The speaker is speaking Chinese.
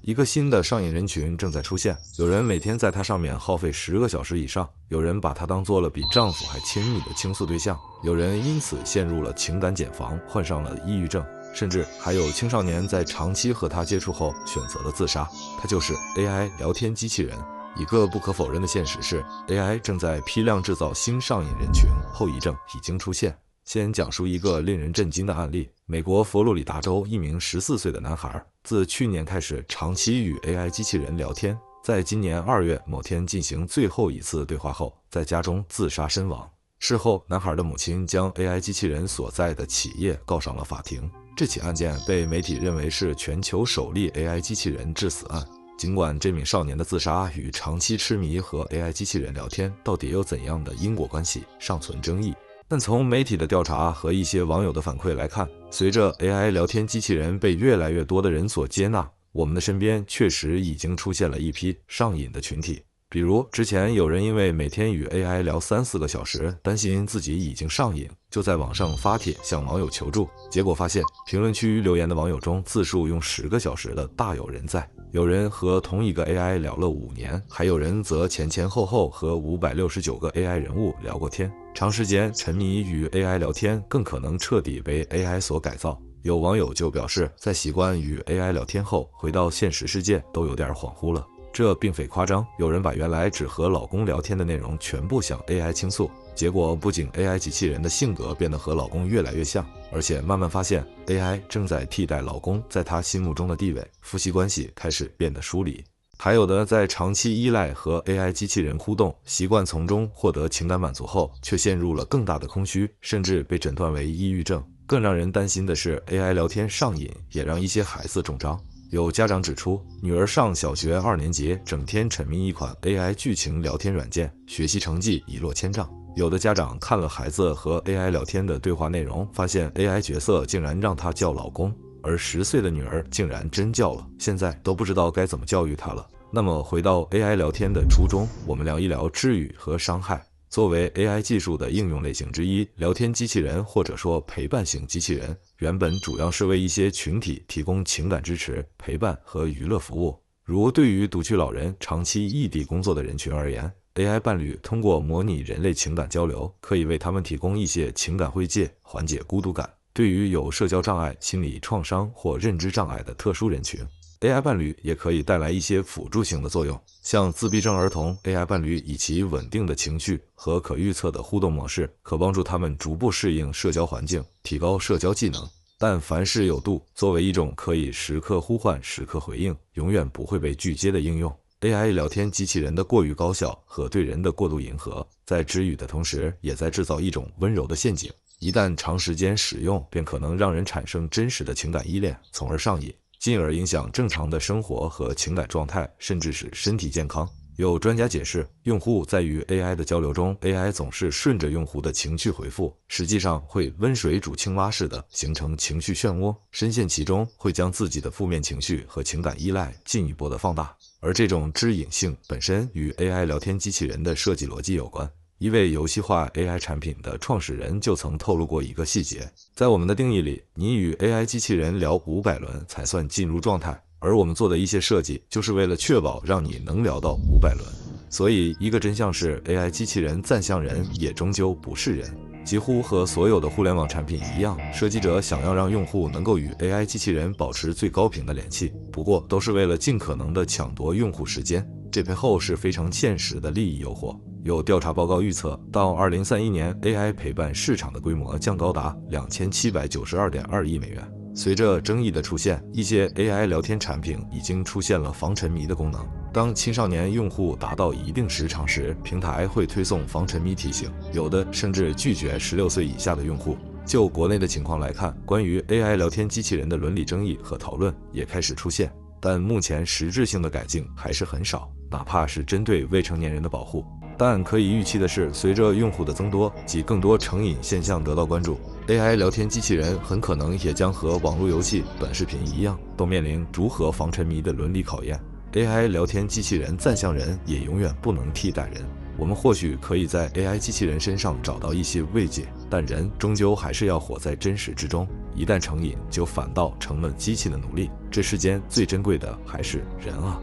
一个新的上瘾人群正在出现，有人每天在它上面耗费10个小时以上，有人把它当做了比丈夫还亲密的倾诉对象，有人因此陷入了情感茧房，患上了抑郁症，甚至还有青少年在长期和它接触后选择了自杀。它就是 AI 聊天机器人。一个不可否认的现实是 ，AI 正在批量制造新上瘾人群，后遗症已经出现。先讲述一个令人震惊的案例：美国佛罗里达州一名14岁的男孩，自去年开始长期与 AI 机器人聊天，在今年2月某天进行最后一次对话后，在家中自杀身亡。事后，男孩的母亲将 AI 机器人所在的企业告上了法庭。这起案件被媒体认为是全球首例 AI 机器人致死案。尽管这名少年的自杀与长期痴迷和 AI 机器人聊天到底有怎样的因果关系尚存争议，但从媒体的调查和一些网友的反馈来看，随着 AI 聊天机器人被越来越多的人所接纳，我们的身边确实已经出现了一批上瘾的群体。比如之前有人因为每天与 AI 聊3-4个小时，担心自己已经上瘾，就在网上发帖向网友求助，结果发现评论区留言的网友中，字数用10个小时的大有人在。有人和同一个 AI 聊了5年，还有人则前前后后和569个 AI 人物聊过天。长时间沉迷与 AI 聊天，更可能彻底被 AI 所改造。有网友就表示，在习惯与 AI 聊天后，回到现实世界都有点恍惚了。这并非夸张，有人把原来只和老公聊天的内容全部向 AI 倾诉，结果不仅 AI 机器人的性格变得和老公越来越像，而且慢慢发现 AI 正在替代老公在他心目中的地位，夫妻关系开始变得疏离。还有的在长期依赖和 AI 机器人互动，习惯从中获得情感满足后，却陷入了更大的空虚，甚至被诊断为抑郁症。更让人担心的是 ，AI 聊天上瘾也让一些孩子中招。有家长指出，女儿上小学2年级，整天沉迷一款 AI 剧情聊天软件，学习成绩一落千丈。有的家长看了孩子和 AI 聊天的对话内容，发现 AI 角色竟然让他叫老公，而10岁的女儿竟然真叫了，现在都不知道该怎么教育她了。那么回到 AI 聊天的初衷，我们聊一聊治愈和伤害。作为 AI 技术的应用类型之一，聊天机器人或者说陪伴型机器人，原本主要是为一些群体提供情感支持、陪伴和娱乐服务。如对于独居老人、长期异地工作的人群而言， AI 伴侣通过模拟人类情感交流，可以为他们提供一些情感慰藉，缓解孤独感。对于有社交障碍、心理创伤或认知障碍的特殊人群， AI 伴侣也可以带来一些辅助性的作用，像自闭症儿童 ，AI 伴侣以其稳定的情绪和可预测的互动模式，可帮助他们逐步适应社交环境，提高社交技能。但凡事有度，作为一种可以时刻呼唤、时刻回应，永远不会被拒接的应用， AI 聊天机器人的过于高效和对人的过度迎合，在治愈的同时，也在制造一种温柔的陷阱。一旦长时间使用，便可能让人产生真实的情感依恋，从而上瘾，进而影响正常的生活和情感状态，甚至是身体健康。有专家解释，用户在与 AI 的交流中 ，AI 总是顺着用户的情绪回复，实际上会温水煮青蛙似的形成情绪漩涡，深陷其中会将自己的负面情绪和情感依赖进一步的放大。而这种知瘾性本身与 AI 聊天机器人的设计逻辑有关。一位游戏化 AI 产品的创始人就曾透露过一个细节，在我们的定义里，你与 AI 机器人聊500轮才算进入状态，而我们做的一些设计就是为了确保让你能聊到500轮。所以一个真相是 AI 机器人暂像人也终究不是人。几乎和所有的互联网产品一样，设计者想要让用户能够与 AI 机器人保持最高频的联系，不过都是为了尽可能的抢夺用户时间，这背后是非常现实的利益诱惑。有调查报告预测，到2031年 ，AI 陪伴市场的规模将高达2792.2亿美元。随着争议的出现，一些 AI 聊天产品已经出现了防沉迷的功能。当青少年用户达到一定时长时，平台会推送防沉迷提醒，有的甚至拒绝16岁以下的用户。就国内的情况来看，关于 AI 聊天机器人的伦理争议和讨论也开始出现，但目前实质性的改进还是很少，哪怕是针对未成年人的保护。但可以预期的是，随着用户的增多及更多成瘾现象得到关注， AI 聊天机器人很可能也将和网络游戏、短视频一样，都面临如何防沉迷的伦理考验。AI 聊天机器人暂像人也永远不能替代人。我们或许可以在 AI 机器人身上找到一些慰藉，但人终究还是要活在真实之中。一旦成瘾，就反倒成了机器的奴隶。这世间最珍贵的还是人啊！